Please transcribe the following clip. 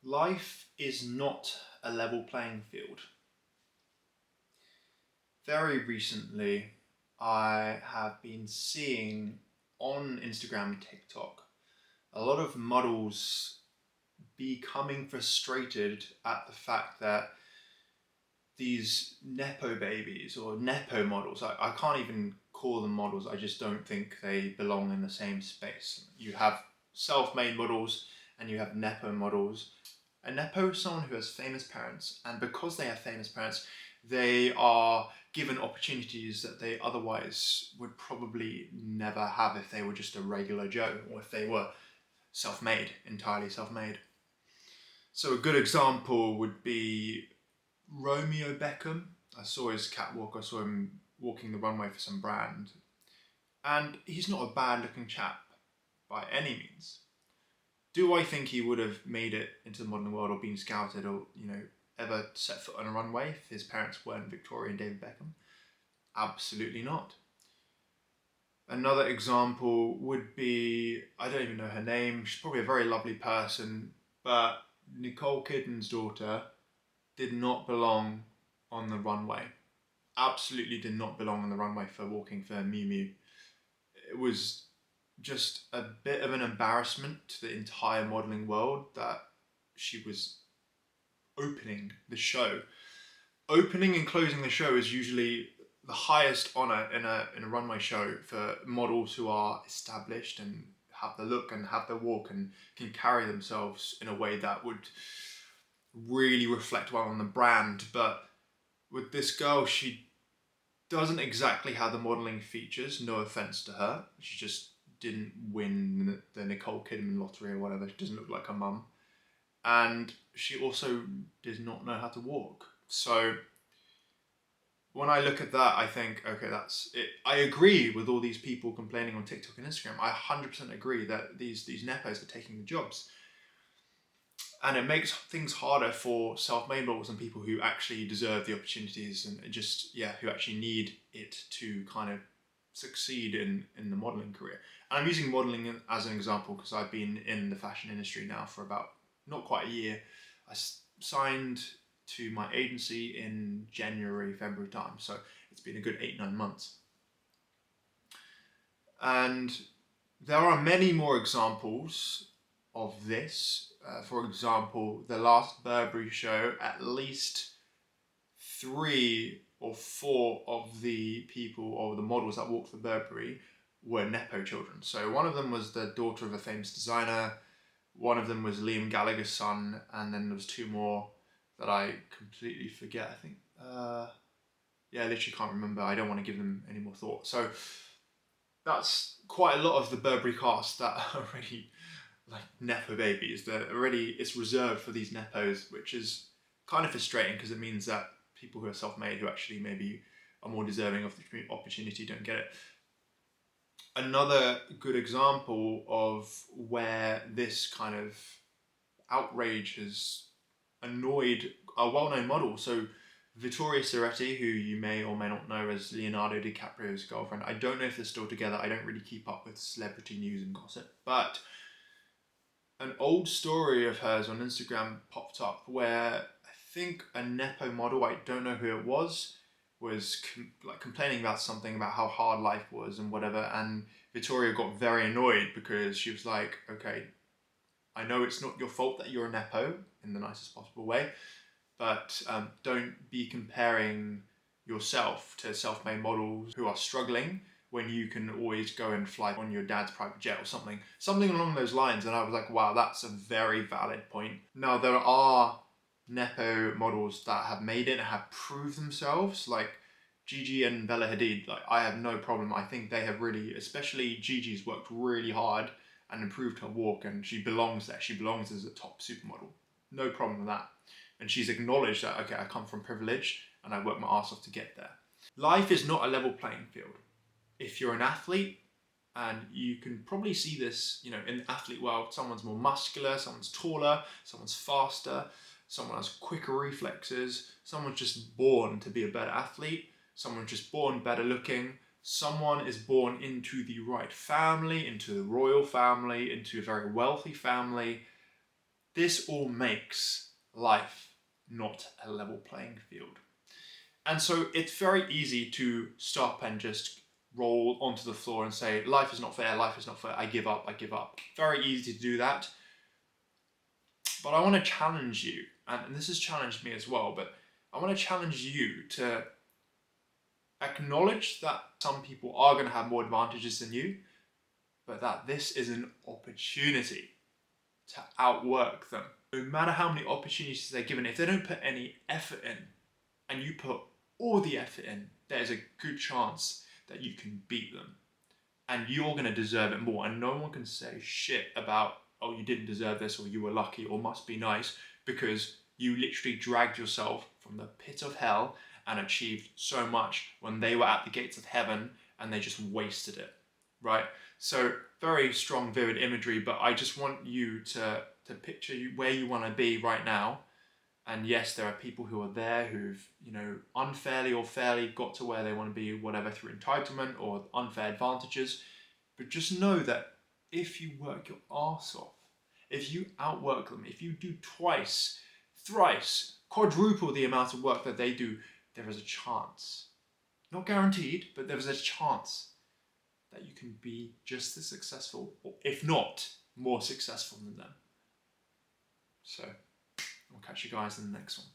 Life is not a level playing field. Very recently, I have been seeing on Instagram and TikTok a lot of models becoming frustrated at the fact that these nepo babies or nepo models, I can't even call them models, I just don't think they belong in the same space. You have self-made models and you have nepo models. A nepo is someone who has famous parents, and because they have famous parents, they are given opportunities that they otherwise would probably never have if they were just a regular Joe or if they were self-made, entirely self-made. So a good example would be Romeo Beckham. I saw his catwalk, I saw him walking the runway for some brand, and he's not a bad looking chap by any means. Do I think he would have made it into the modern world or been scouted or, ever set foot on a runway if his parents weren't Victoria and David Beckham? Absolutely not. Another example would be, I don't even know her name, she's probably a very lovely person, but Nicole Kidman's daughter did not belong on the runway. Absolutely did not belong on the runway for walking for Miu Miu. It was just a bit of an embarrassment to the entire modelling world that she was opening the show. Opening and closing the show is usually the highest honour in a runway show for models who are established and have the look and have the walk and can carry themselves in a way that would really reflect well on the brand. But with this girl, she doesn't exactly have the modelling features, no offence to her. She just didn't win the Nicole Kidman lottery or whatever. She doesn't look like her mum. And she also does not know how to walk. So when I look at that, I think, okay, that's it. I agree with all these people complaining on TikTok and Instagram. I 100% agree that these nepos are taking the jobs. And it makes things harder for self-made models and people who actually deserve the opportunities and who actually need it to kind of succeed in the modelling career. And I'm using modelling as an example because I've been in the fashion industry now for about not quite a year. I signed to my agency in January, February time, so it's been a good 8-9 months. And there are many more examples of this. For example, the last Burberry show, at least 3 or 4 of the people or the models that walked for Burberry were nepo children. So one of them was the daughter of a famous designer, one of them was Liam Gallagher's son, and then there was 2 more that I completely forget. I think, I literally can't remember. I don't want to give them any more thought. So that's quite a lot of the Burberry cast that are already like nepo babies. That already it's reserved for these nepos, which is kind of frustrating because it means that people who are self-made, who actually maybe are more deserving of the opportunity, don't get it. Another good example of where this kind of outrage has annoyed a well-known model. So Vittoria Ceretti, who you may or may not know as Leonardo DiCaprio's girlfriend. I don't know if they're still together. I don't really keep up with celebrity news and gossip. But an old story of hers on Instagram popped up where I think a nepo model, I don't know who it was complaining about something about how hard life was and whatever. And Vittoria got very annoyed because she was like, okay, I know it's not your fault that you're a nepo in the nicest possible way, but don't be comparing yourself to self-made models who are struggling when you can always go and fly on your dad's private jet or something along those lines. And I was like, wow, that's a very valid point. Now, there are nepo models that have made it and have proved themselves, like Gigi and Bella Hadid. Like, I have no problem. I think they have really, especially Gigi's worked really hard and improved her walk, and she belongs there. She belongs as a top supermodel. No problem with that. And she's acknowledged that, okay, I come from privilege and I work my ass off to get there. Life is not a level playing field. If you're an athlete, and you can probably see this, in the athlete world, someone's more muscular, someone's taller, someone's faster, someone has quicker reflexes, someone's just born to be a better athlete, someone's just born better looking, someone is born into the right family, into the royal family, into a very wealthy family. This all makes life not a level playing field. And so it's very easy to stop and just roll onto the floor and say, life is not fair, life is not fair, I give up, I give up. Very easy to do that. But I want to challenge you, and this has challenged me as well, but I want to challenge you to acknowledge that some people are going to have more advantages than you, but that this is an opportunity to outwork them. No matter how many opportunities they're given, if they don't put any effort in and you put all the effort in, there's a good chance that you can beat them. And you're going to deserve it more. And no one can say shit about, oh, you didn't deserve this, or you were lucky, or must be nice, because you literally dragged yourself from the pit of hell and achieved so much when they were at the gates of heaven and they just wasted it, right? So very strong, vivid imagery, but I just want you to picture where you want to be right now. And yes, there are people who are there who've, unfairly or fairly got to where they want to be, whatever, through entitlement or unfair advantages. But just know that if you work your arse off, if you outwork them, if you do twice, thrice, quadruple the amount of work that they do, there is a chance. Not guaranteed, but there is a chance that you can be just as successful, or if not, more successful than them. So, I'll catch you guys in the next one.